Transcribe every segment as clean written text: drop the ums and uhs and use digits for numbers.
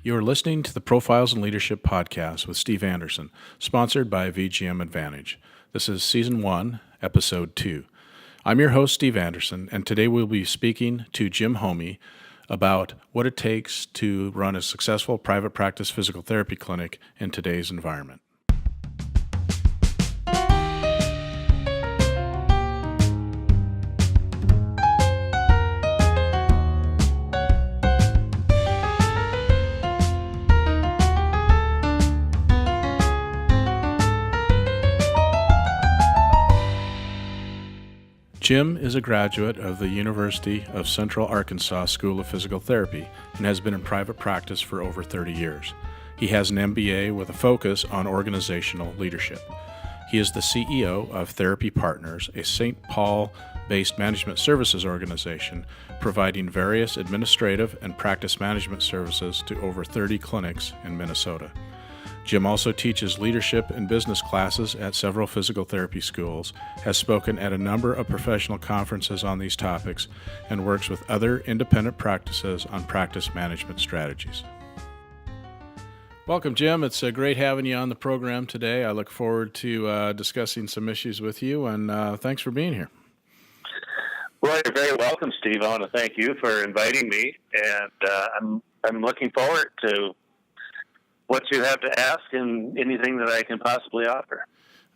You are listening to the Profiles in Leadership podcast with Steve Anderson, sponsored by VGM Advantage. This is Season 1, Episode 2. I'm your host, Steve Anderson, and today we'll be speaking to Jim Hoyme about what it takes to run a successful private practice physical therapy clinic in today's environment. Jim is a graduate of the University of Central Arkansas School of Physical Therapy and has been in private practice for over 30 years. He has an MBA with a focus on organizational leadership. He is the CEO of Therapy Partners, a St. Paul-based management services organization providing various administrative and practice management services to over 30 clinics in Minnesota. Jim also teaches leadership and business classes at several physical therapy schools, has spoken at a number of professional conferences on these topics, and works with other independent practices on practice management strategies. Welcome, Jim. It's great having you on the program today. I look forward to discussing some issues with you, and thanks for being here. Well, you're very welcome, Steve. I want to thank you for inviting me, and I'm looking forward to what you have to ask and anything that I can possibly offer.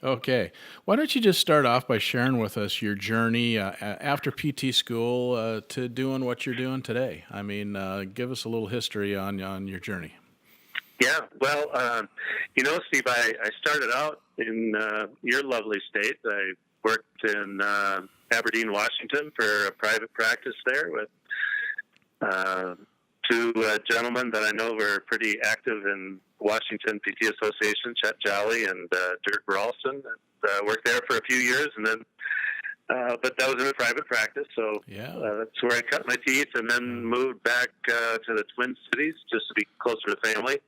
Okay. Why don't you just start off by sharing with us your journey after PT school to doing what you're doing today? I mean, give us a little history on your journey. Yeah. Well, Steve, I started out in your lovely state. I worked in Aberdeen, Washington for a private practice there with two gentlemen that I know were pretty active in Washington PT Association, Chet Jolly and Dirk Ralston. Worked there for a few years, and then, but that was in a private practice, so that's where I cut my teeth, and then moved back to the Twin Cities just to be closer to family.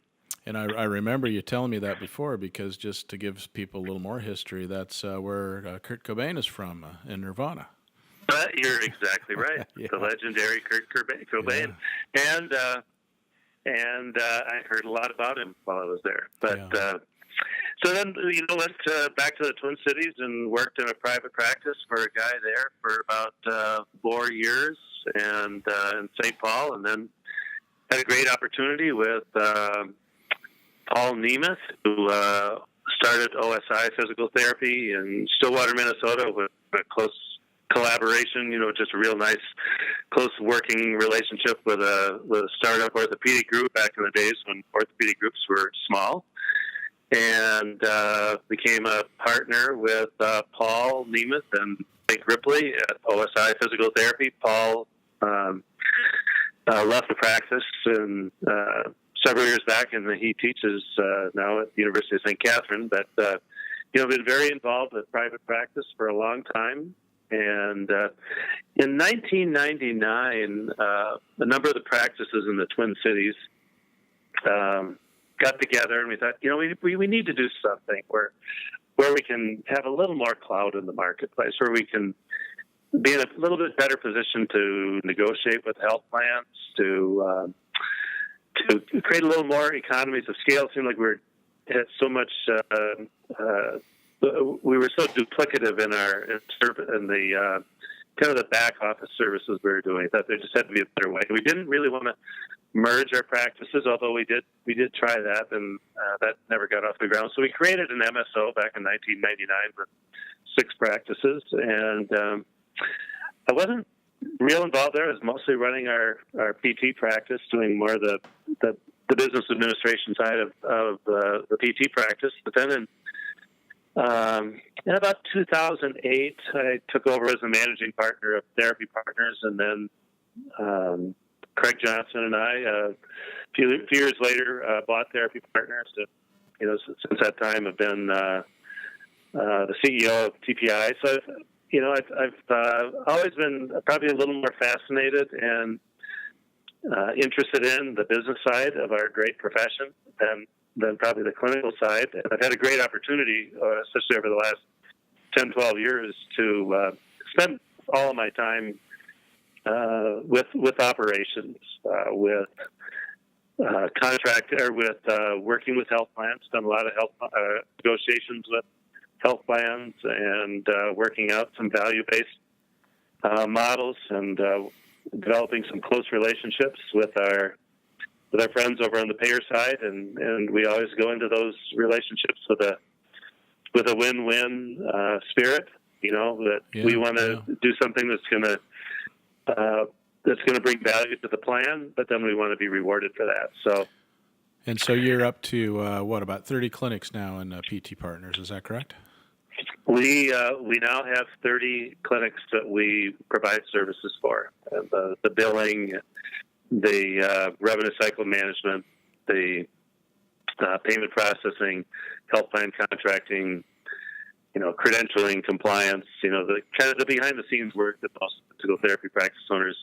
And I remember you telling me that before, because just to give people a little more history, that's where Kurt Cobain is from in Nirvana. You're exactly right. Yeah. The legendary Kurt Cobain. Yeah. And I heard a lot about him while I was there. But so then, went back to the Twin Cities and worked in a private practice for a guy there for about 4 years, and in St. Paul, and then had a great opportunity with Paul Nemeth, who started OSI Physical Therapy in Stillwater, Minnesota, with a close collaboration, just a real nice, close working relationship with a startup orthopedic group back in the days when orthopedic groups were small, and became a partner with Paul Nemeth and Mike Ripley at OSI Physical Therapy. Paul left the practice and several years back, and he teaches now at the University of St. Catherine. But been very involved with private practice for a long time. And in 1999, a number of the practices in the Twin Cities got together, and we thought, we need to do something where we can have a little more clout in the marketplace, where we can be in a little bit better position to negotiate with health plans, to create a little more economies of scale. It seemed like we had so much. We were so duplicative in the kind of the back office services we were doing that there just had to be a better way. We didn't really want to merge our practices, although we did try that, and that never got off the ground. So we created an MSO back in 1999 with 6 practices, and I wasn't real involved there. I was mostly running our PT practice, doing more of the business administration side of the PT practice. But then in about 2008, I took over as the managing partner of Therapy Partners, and then Craig Johnson and I, a few years later, bought Therapy Partners. Since that time, have been the CEO of TPI. So, I've always been probably a little more fascinated and interested in the business side of our great profession than probably the clinical side. And I've had a great opportunity, especially over the last 10, 12 years, to spend all of my time with operations, with contract or with working with health plans. Done a lot of health negotiations with health plans and working out some value-based models and developing some close relationships with our friends over on the payer side, and we always go into those relationships with a win-win spirit. That we want to do something that's going to bring value to the plan, but then we want to be rewarded for that. So you're up to about 30 clinics now in PT Partners? Is that correct? We now have 30 clinics that we provide services for. The billing, the revenue cycle management, the payment processing, health plan contracting, credentialing, compliance, the kind of the behind the scenes work that most physical therapy practice owners,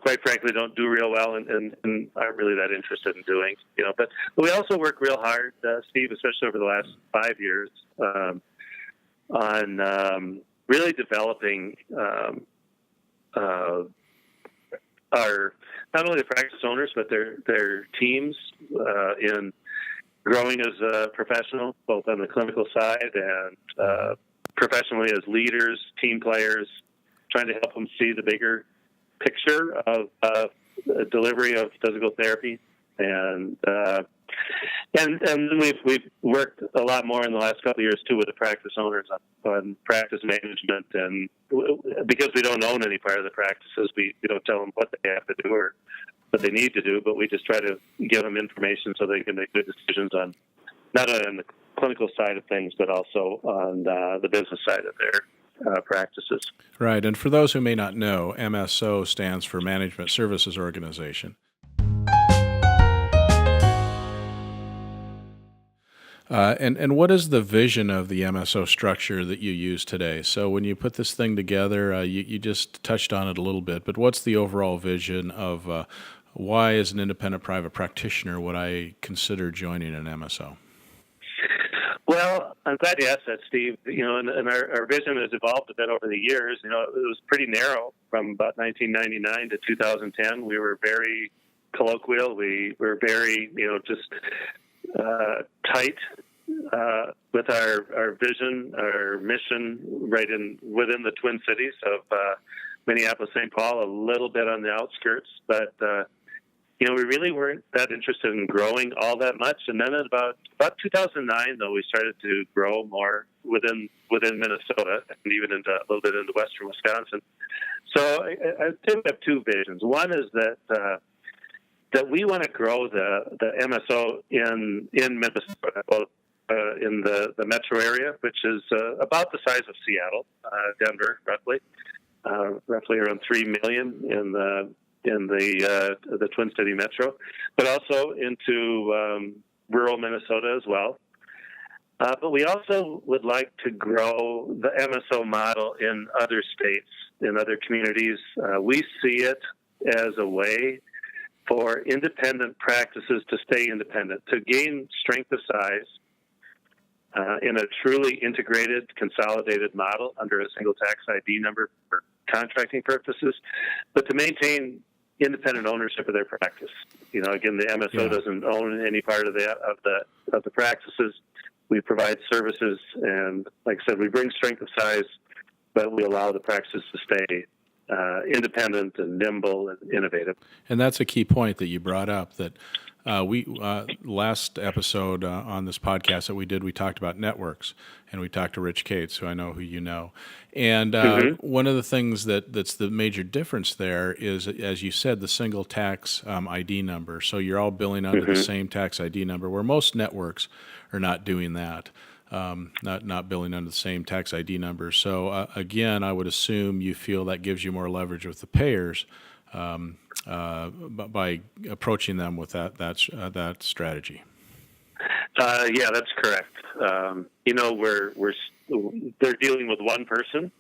quite frankly, don't do real well and aren't really that interested in doing, but we also work real hard, Steve, especially over the last 5 years, on really developing our, not only the practice owners, but their teams in growing as a professional, both on the clinical side and professionally as leaders, team players, trying to help them see the bigger picture of delivery of physical therapy. And we've worked a lot more in the last couple of years too with the practice owners on practice management, and because we don't own any part of the practices, we don't tell them what they have to do or what they need to do, but we just try to give them information so they can make good decisions on not only on the clinical side of things, but also on the business side of their practices. Right, and for those who may not know, MSO stands for Management Services Organization. And what is the vision of the MSO structure that you use today? So when you put this thing together, you just touched on it a little bit, but what's the overall vision of why, as an independent private practitioner, would I consider joining an MSO? Well, I'm glad you asked that, Steve. And our vision has evolved a bit over the years. It was pretty narrow from about 1999 to 2010. We were very colloquial. We were very, just tight with our vision, our mission, right within the Twin Cities of Minneapolis, St. Paul, a little bit on the outskirts, but we really weren't that interested in growing all that much. And then at about 2009, though, we started to grow more within Minnesota and even a little bit into western Wisconsin. So I think we have two visions. One is that we want to grow the MSO in Minnesota, both in the metro area, which is about the size of Seattle, Denver, roughly around 3 million in the Twin City metro, but also into rural Minnesota as well. But we also would like to grow the MSO model in other states, in other communities. We see it as a way for independent practices to stay independent, to gain strength of size in a truly integrated, consolidated model under a single tax ID number for contracting purposes, but to maintain independent ownership of their practice. Again, the MSO doesn't own any part of the practices. We provide services, and like I said, we bring strength of size, but we allow the practices to stay independent and nimble and innovative. And that's a key point that you brought up, that we last episode on this podcast that we did, we talked about networks, and we talked to Rich Cates, who I know who you know. And one of the things that's the major difference there is, as you said, the single tax ID number. So you're all billing under the same tax ID number, where most networks are not doing that. Not billing under the same tax ID number. So again, I would assume you feel that gives you more leverage with the payers by approaching them with that strategy. Yeah, that's correct. They're dealing with one person.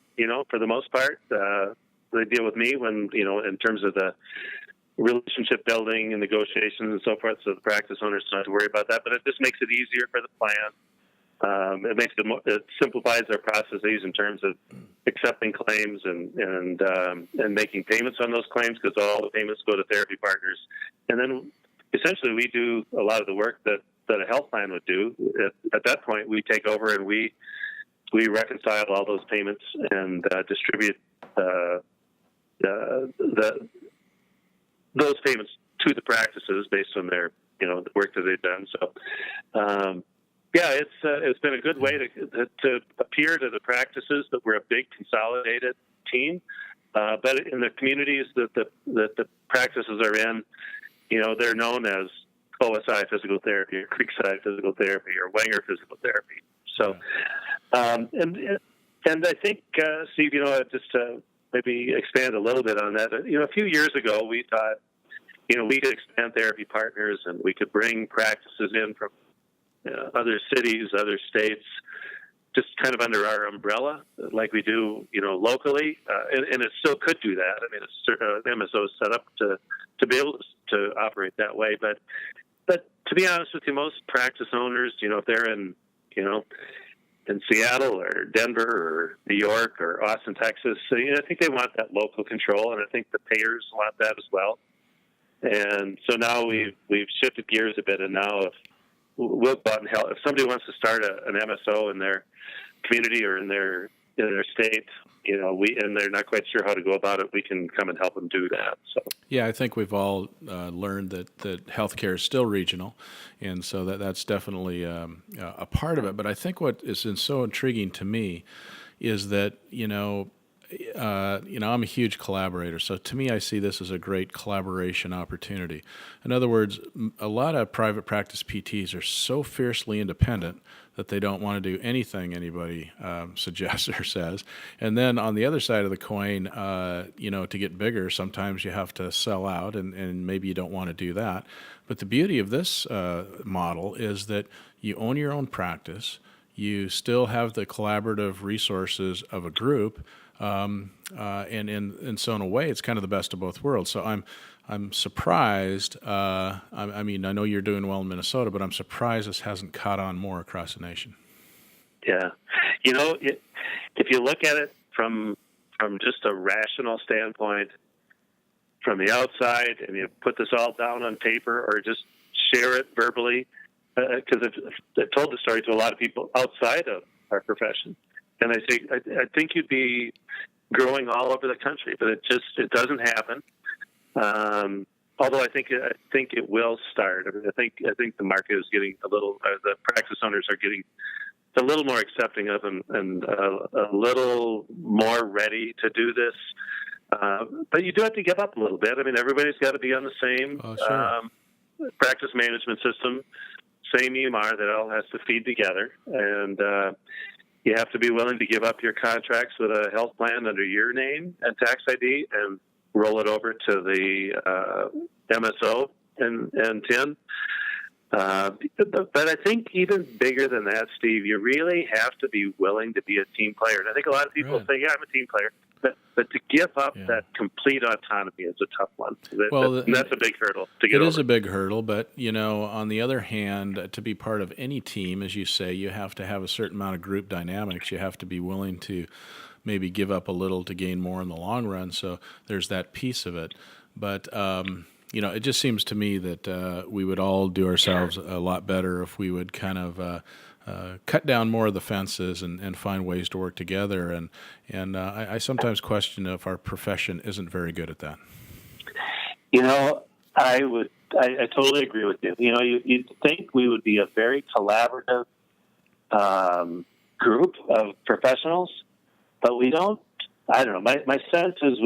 For the most part, they deal with me when in terms of the relationship building and negotiations and so forth. So the practice owners don't have to worry about that. But it just makes it easier for the plan. It simplifies our processes in terms of accepting claims and making payments on those claims, because all the payments go to therapy partners. And then essentially we do a lot of the work that a health plan would do. At that point, we take over and we reconcile all those payments and distribute those payments to the practices based on their, the work that they've done. So, it's been a good way to appear to the practices that we're a big consolidated team. But in the communities that the practices are in, they're known as OSI Physical Therapy or Creekside Physical Therapy or Wenger Physical Therapy. So, and I think, Steve, just to maybe expand a little bit on that, a few years ago we thought, we could expand therapy partners and we could bring practices in from other cities, other states, just kind of under our umbrella, like we do, locally, and it still could do that. I mean, it's MSO is set up to be able to operate that way. But to be honest with you, most practice owners, if they're in Seattle or Denver or New York or Austin, Texas, I think they want that local control, and I think the payers want that as well. And so now we've shifted gears a bit, and now if we'll go out and help. If somebody wants to start an MSO in their community or in their state, and they're not quite sure how to go about it, we can come and help them do that. So yeah, I think we've all learned that healthcare is still regional, and so that's definitely a part of it. But I think what is so intriguing to me is that I'm a huge collaborator, so to me I see this as a great collaboration opportunity. In other words, a lot of private practice PTs are so fiercely independent that they don't want to do anything anybody suggests or says. And then on the other side of the coin, to get bigger, sometimes you have to sell out, and maybe you don't want to do that. But the beauty of this model is that you own your own practice, you still have the collaborative resources of a group, and so in a way, it's kind of the best of both worlds. So I'm surprised. I know you're doing well in Minnesota, but I'm surprised this hasn't caught on more across the nation. Yeah, if you look at it from just a rational standpoint, from the outside, and you put this all down on paper or just share it verbally, because I've told the story to a lot of people outside of our profession. And I think you'd be growing all over the country, but it doesn't happen. Although I think it will start. I think the market is getting the practice owners are getting a little more accepting of and a little more ready to do this. But you do have to give up a little bit. I mean, everybody's got to be on the same practice management system, same EMR that all has to feed together, and you have to be willing to give up your contracts with a health plan under your name and tax ID and roll it over to the MSO and TIN. But I think even bigger than that, Steve, you really have to be willing to be a team player. And I think a lot of people say, yeah, I'm a team player. But to give up that complete autonomy is a tough one. That's a big hurdle to get over. It is a big hurdle, but, on the other hand, to be part of any team, as you say, you have to have a certain amount of group dynamics. You have to be willing to maybe give up a little to gain more in the long run. So there's that piece of it. But, it just seems to me that we would all do ourselves a lot better if we would kind of cut down more of the fences and find ways to work together. And I sometimes question if our profession isn't very good at that. I totally agree with you. You'd think we would be a very collaborative group of professionals, but we don't. I don't know. My sense is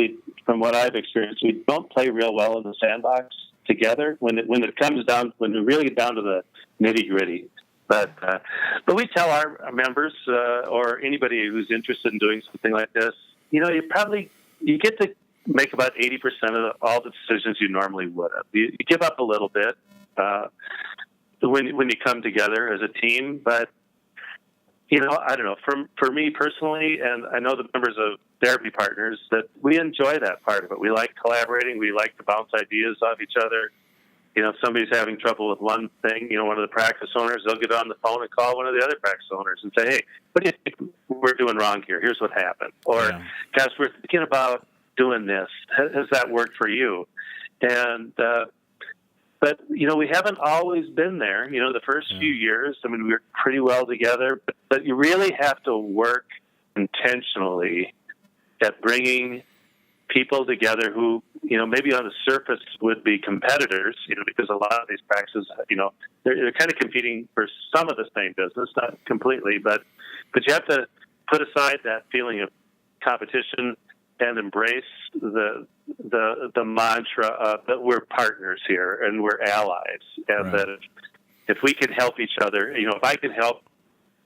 from what I've experienced, we don't play real well in the sandbox together when we really get down to the nitty gritty. But we tell our members or anybody who's interested in doing something like this, you get to make about 80% of all the decisions you normally would have. You give up a little bit when you come together as a team, but I don't know. For me personally, and I know the members of therapy partners, that we enjoy that part of it. We like collaborating. We like to bounce ideas off each other. If somebody's having trouble with one thing, one of the practice owners, they'll get on the phone and call one of the other practice owners and say, hey, what do you think we're doing wrong here? Here's what happened. Or, guys, we're thinking about doing this. Has that worked for you? And But, we haven't always been there. The first few years, we were pretty well together, but you really have to work intentionally at bringing people together who, maybe on the surface would be competitors, because a lot of these practices, they're kind of competing for some of the same business, not completely, but you have to put aside that feeling of competition and embrace the mantra of that we're partners here and we're allies, and that if we can help each other, if I can help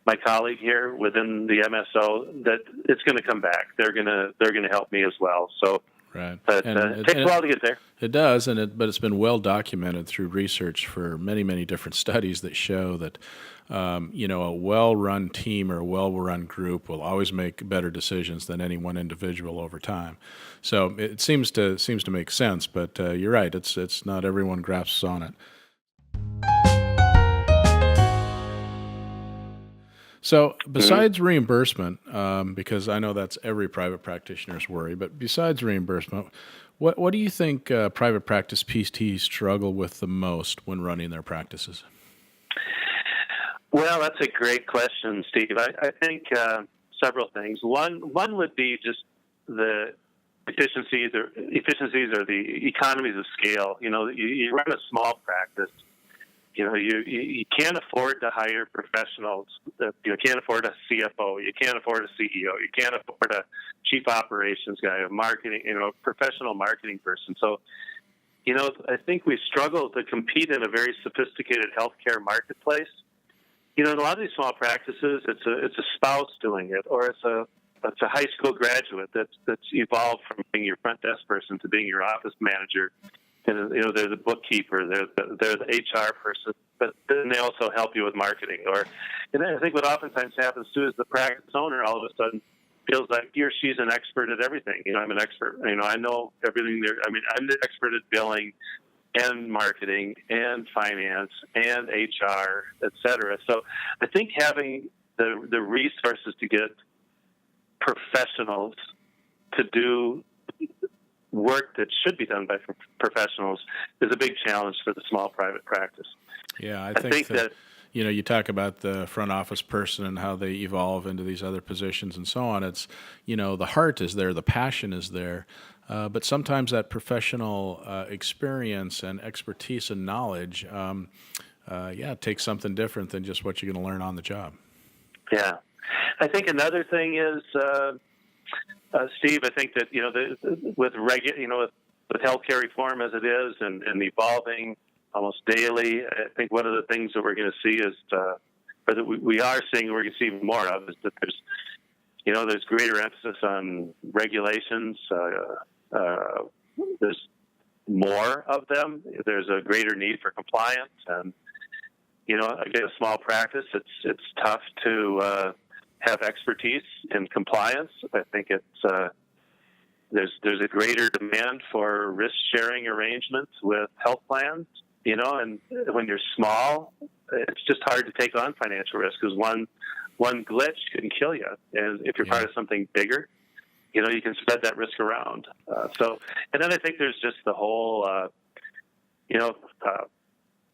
my colleague here within the MSO, that it's going to come back. They're going to help me as well. So, but it takes a while to get there. It does, but it's been well documented through research for many, many different studies that show that a well-run team or a well-run group will always make better decisions than any one individual over time. So it seems to make sense, but you're right. It's not everyone grasps on it. So besides reimbursement, because I know that's every private practitioner's worry, but besides reimbursement, what do you think private practice PTs struggle with the most when running their practices? Well, that's a great question, Steve. I think several things. One would be just the efficiencies or the economies of scale. You run a small practice. You can't afford to hire professionals. You can't afford a CFO. You can't afford a CEO. You can't afford a chief operations guy, a marketing, professional marketing person. So, I think we struggle to compete in a very sophisticated healthcare marketplace. In a lot of these small practices, it's a spouse doing it, or it's a high school graduate that's evolved from being your front desk person to being your office manager. And they're the bookkeeper, they're the HR person, but then they also help you with marketing. And I think what oftentimes happens too is the practice owner all of a sudden feels like he or she's an expert at everything. I'm an expert. I know everything there. I'm the expert at billing and marketing and finance and HR, et cetera. So I think having the resources to get professionals to do work that should be done by professionals is a big challenge for the small private practice. Yeah, I think that you talk about the front office person and how they evolve into these other positions and so on. It's, the heart is there, the passion is there, but sometimes that professional experience and expertise and knowledge, takes something different than just what you're going to learn on the job. Yeah. I think another thing is, Steve, I think that with healthcare reform as it is and evolving almost daily, I think one of the things that we're going to see is, or that we are seeing, we're going to see more of, is that there's greater emphasis on regulations. There's more of them. There's a greater need for compliance, and again, a small practice, it's tough to have expertise in compliance. I think there's a greater demand for risk-sharing arrangements with health plans, and when you're small, it's just hard to take on financial risk because one glitch can kill you. And if you're part of something bigger, you can spread that risk around. And then I think there's just the whole,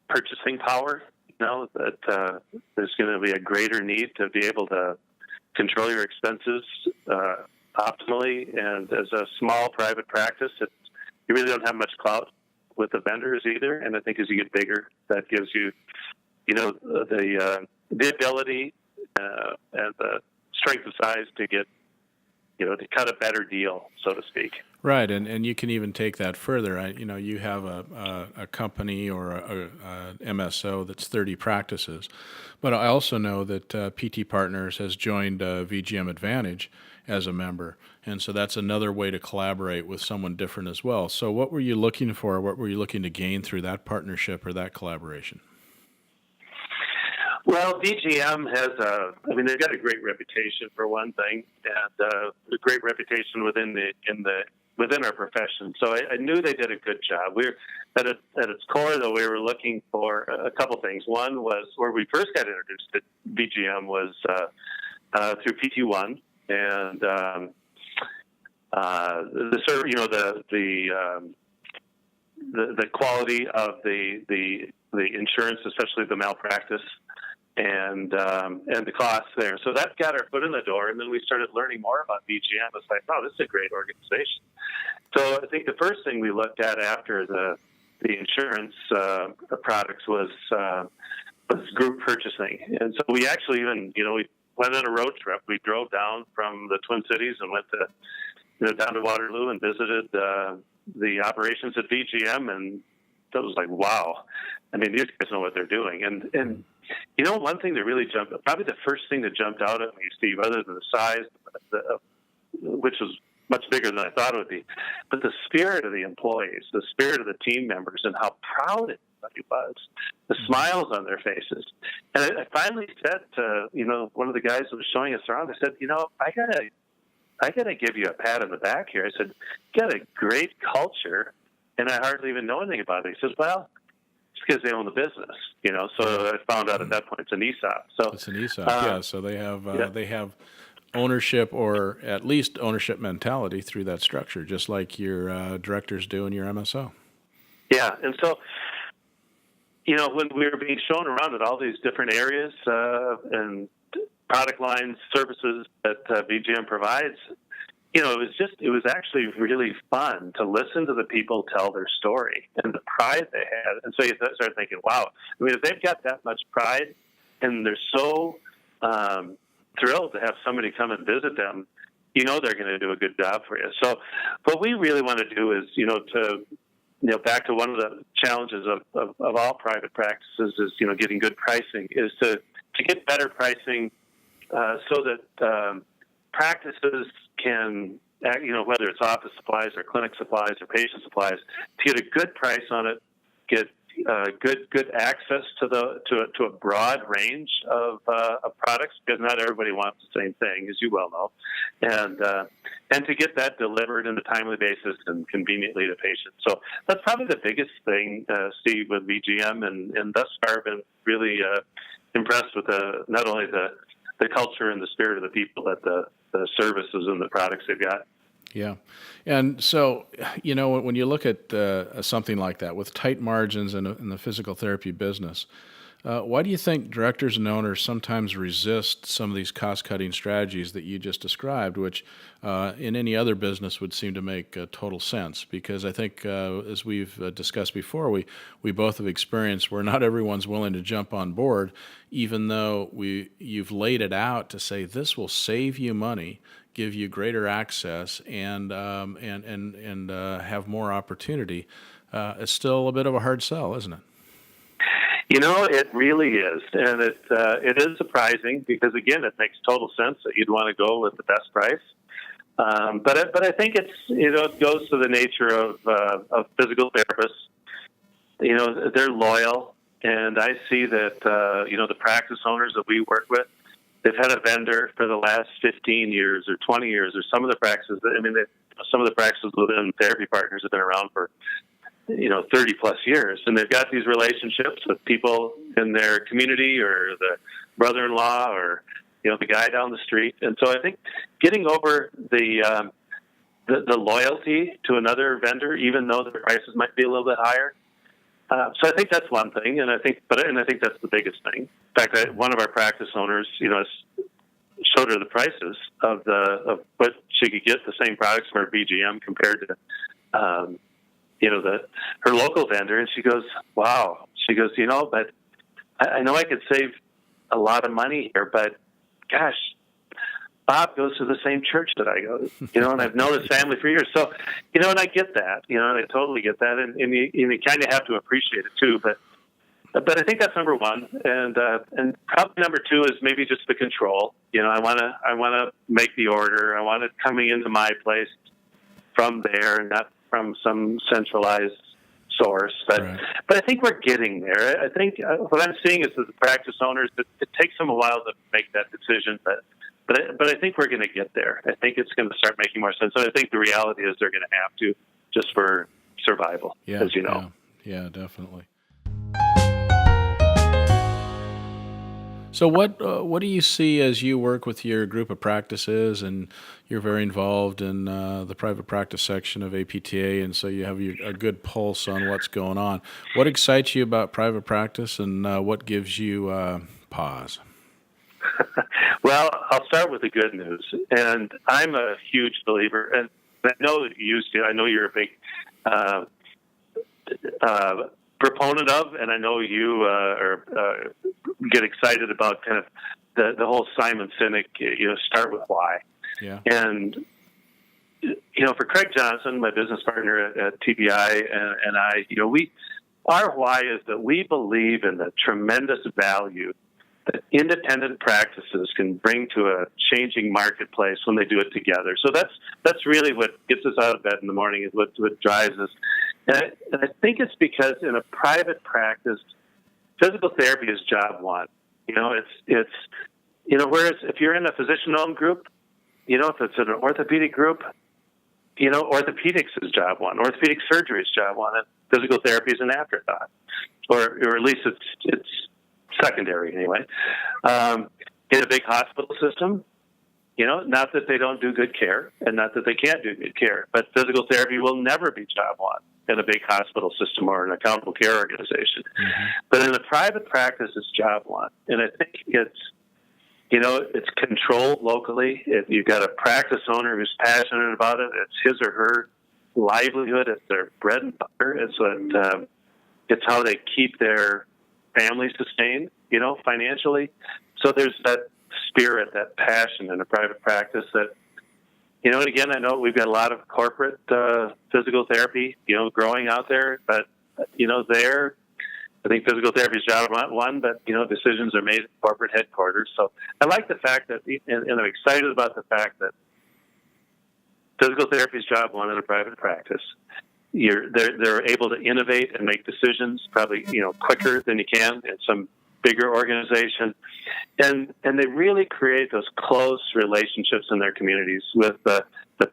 purchasing power, that there's going to be a greater need to be able to control your expenses optimally, and as a small private practice, you really don't have much clout with the vendors either. And I think as you get bigger, that gives you, the ability and the strength of size to get, to cut a better deal, so to speak. Right, and you can even take that further. You have a company or a MSO that's 30 practices, but I also know that PT Partners has joined VGM Advantage as a member, and so that's another way to collaborate with someone different as well. So what were you looking for? What were you looking to gain through that partnership or that collaboration? Well, VGM has they've got a great reputation for one thing, and a great reputation within our profession. So I knew they did a good job. We're at its core, though, we were looking for a couple things. One was where we first got introduced to VGM was through PT1, and the quality of the insurance, especially the malpractice, and the costs there. So that got our foot in the door, and then we started learning more about BGM. It's like, oh, this is a great organization. So I think the first thing we looked at after the insurance products was group purchasing, and so we actually even we went on a road trip. We drove down from the Twin Cities and went to down to Waterloo and visited the operations at BGM, and that was like, wow. I mean, these guys know what they're doing, and one thing that really probably the first thing that jumped out at me, Steve, other than the size, which was much bigger than I thought it would be, but the spirit of the employees, the spirit of the team members, and how proud everybody was, the smiles on their faces. And I finally said to, one of the guys that was showing us around, I said, I gotta give you a pat on the back here. I said, you got a great culture, and I hardly even know anything about it. He says, well, it's because they own the business, So I found out at that point it's an ESOP. So it's an ESOP, yeah. So they have ownership, or at least ownership mentality through that structure, just like your directors do in your MSO. Yeah, and so when we were being shown around at all these different areas and product lines, services that BGM provides, it was actually really fun to listen to the people tell their story and the pride they had. And so you start thinking, wow, I mean, if they've got that much pride and they're so thrilled to have somebody come and visit them, they're going to do a good job for you. So what we really want to do is, back to one of the challenges of all private practices is, getting good pricing, is to get better pricing so that practices can, whether it's office supplies or clinic supplies or patient supplies, to get a good price on it, get good access to a broad range of products, because not everybody wants the same thing, as you well know, and to get that delivered on a timely basis and conveniently to patients. So that's probably the biggest thing, Steve, with BGM, and thus far I've been really impressed with not only the culture and the spirit of the people, but the services and the products they've got. Yeah. And so, when you look at something like that with tight margins in the physical therapy business, why do you think directors and owners sometimes resist some of these cost-cutting strategies that you just described, which in any other business would seem to make total sense? Because I think, as we've discussed before, we both have experienced where not everyone's willing to jump on board, even though you've laid it out to say this will save you money, give you greater access, and have more opportunity. It's still a bit of a hard sell, isn't it? It really is, and it is surprising because, again, it makes total sense that you'd want to go with the best price. But I think it goes to the nature of physical therapists. They're loyal, and I see that the practice owners that we work with, they've had a vendor for the last 15 years or 20 years, or some of the practices. Some of the practices within Therapy Partners have been around for 30 plus years, and they've got these relationships with people in their community, or the brother-in-law, or the guy down the street. And so I think getting over the loyalty to another vendor, even though the prices might be a little bit higher. So I think that's one thing, and I think that's the biggest thing. In fact, one of our practice owners, showed her the prices of what she could get the same products from her BGM compared to her local vendor, and she goes, wow. She goes, but I know I could save a lot of money here, but gosh, Bob goes to the same church that I go to, and I've known his family for years. So, and I get that, and I totally get that, and you kind of have to appreciate it too. But I think that's number one, and probably number two is maybe just the control. I want to make the order. I want it coming into my place from there, and not from some centralized source. But Right. But I think we're getting there. I think what I'm seeing is that the practice owners, it takes them a while to make that decision, but I think we're going to get there. I think it's going to start making more sense. And I think the reality is they're going to have to, just for survival, as you know. Yeah, definitely. So what do you see as you work with your group of practices, and you're very involved in the private practice section of APTA, and so you have a good pulse on what's going on. What excites you about private practice, and what gives you pause? Well, I'll start with the good news, and I'm a huge believer, and I know that you used to. I know you're a big proponent of, and I know you get excited about kind of the whole Simon Sinek, start with why. Yeah. And, for Craig Johnson, my business partner at TBI, and I, our why is that we believe in the tremendous value that independent practices can bring to a changing marketplace when they do it together. So that's really what gets us out of bed in the morning, is what drives us. And I think it's because in a private practice, physical therapy is job one. It's whereas if you're in a physician-owned group, if it's an orthopedic group, orthopedics is job one. Orthopedic surgery is job one, and physical therapy is an afterthought, or at least it's secondary anyway. In a big hospital system, not that they don't do good care, and not that they can't do good care, but physical therapy will never be job one in a big hospital system or an accountable care organization. Mm-hmm. But in a private practice, it's job one, and I think it's controlled locally. You've got a practice owner who's passionate about it. It's his or her livelihood. It's their bread and butter. It's how they keep their family sustained, financially. So there's that spirit, that passion in a private practice that, and again, I know we've got a lot of corporate physical therapy, growing out there, but, I think physical therapy is job one, but, decisions are made at corporate headquarters. So I like the fact that, and I'm excited about the fact that physical therapy is job one in a private practice. They're able to innovate and make decisions probably, quicker than you can in some bigger organization. And they really create those close relationships in their communities with the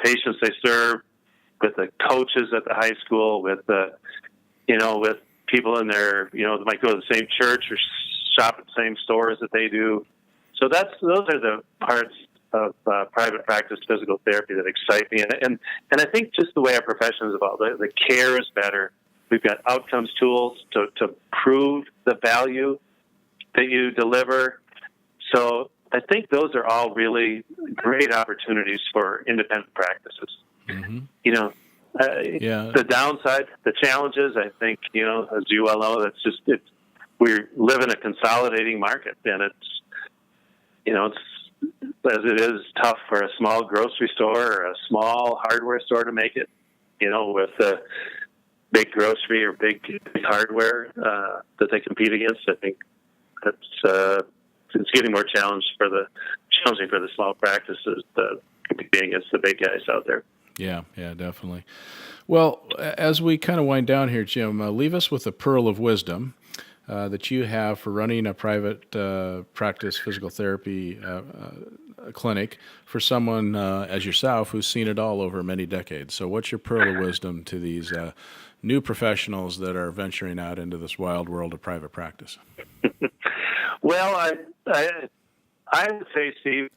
patients they serve, with the coaches at the high school, with with people in their, they might go to the same church or shop at the same stores that they do. So those are the parts of private practice physical therapy that excite me. And I think just the way our profession is evolved, the care is better. We've got outcomes tools to prove the value that you deliver. So I think those are all really great opportunities for independent practices. Mm-hmm. The downside, the challenges, I think, as you well know, we live in a consolidating market, and it's as it is tough for a small grocery store or a small hardware store to make it, with a big grocery or big hardware that they compete against. I think it's getting more challenging for the small practices competing against the big guys out there. Yeah, definitely. Well, as we kind of wind down here, Jim, leave us with a pearl of wisdom that you have for running a private practice physical therapy clinic for someone as yourself who's seen it all over many decades. So what's your pearl of wisdom to these new professionals that are venturing out into this wild world of private practice? Well, I would say, Steve,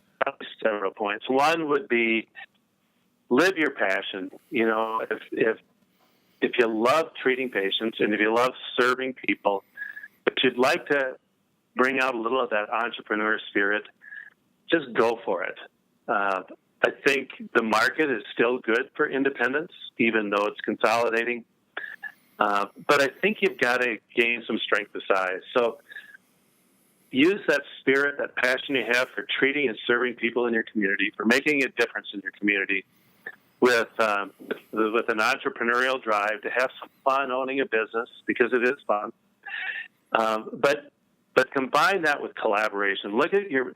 several points. One would be live your passion. If you love treating patients and if you love serving people, but you'd like to bring out a little of that entrepreneur spirit, just go for it. I think the market is still good for independence, even though it's consolidating. But I think you've got to gain some strength of size. So use that spirit, that passion you have for treating and serving people in your community, for making a difference in your community, with an entrepreneurial drive to have some fun owning a business, because it is fun. But combine that with collaboration. Look at your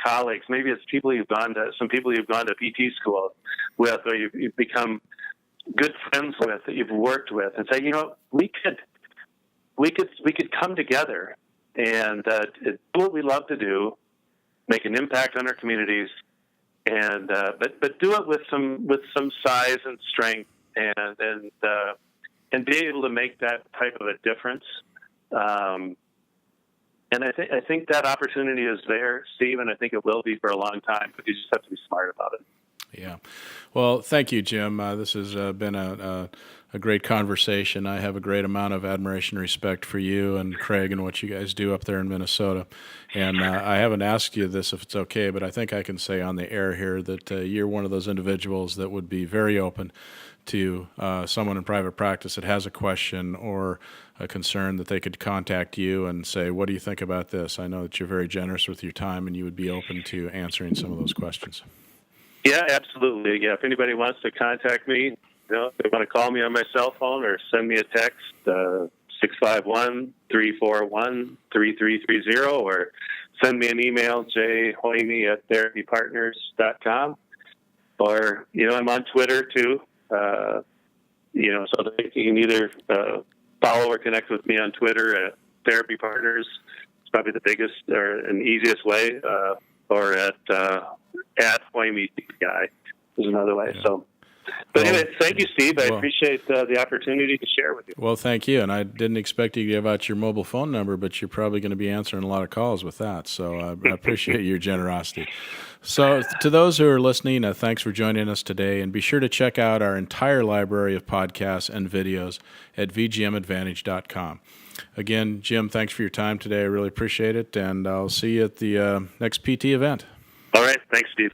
colleagues. Maybe it's people you've gone to PT school with, or you've become good friends with, that you've worked with, and say, we could come together and do what we love to do, make an impact on our communities, and but do it with some size and strength, and be able to make that type of a difference. And I think that opportunity is there, Steve, and I think it will be for a long time, but you just have to be smart about it. Yeah. Well, thank you, Jim. This has been a great conversation. I have a great amount of admiration and respect for you and Craig and what you guys do up there in Minnesota. And I haven't asked you this if it's okay, but I think I can say on the air here that you're one of those individuals that would be very open to someone in private practice that has a question or a concern, that they could contact you and say, what do you think about this? I know that you're very generous with your time and you would be open to answering some of those questions. Yeah, absolutely. Yeah, if anybody wants to contact me, if they want to call me on my cell phone or send me a text, 651-341-3330, or send me an email, jhoyme@therapypartners.com. Or, I'm on Twitter too. So they can either follow or connect with me on Twitter at Therapy Partners. It's probably the biggest and easiest way, or at Hoyme guy is another way. Yeah. So, but anyway, thank you, Steve. I appreciate the opportunity to share with you. Well, thank you. And I didn't expect you to give out your mobile phone number, but you're probably going to be answering a lot of calls with that. So I appreciate your generosity. So to those who are listening, thanks for joining us today. And be sure to check out our entire library of podcasts and videos at vgmadvantage.com. Again, Jim, thanks for your time today. I really appreciate it. And I'll see you at the next PT event. All right. Thanks, Steve.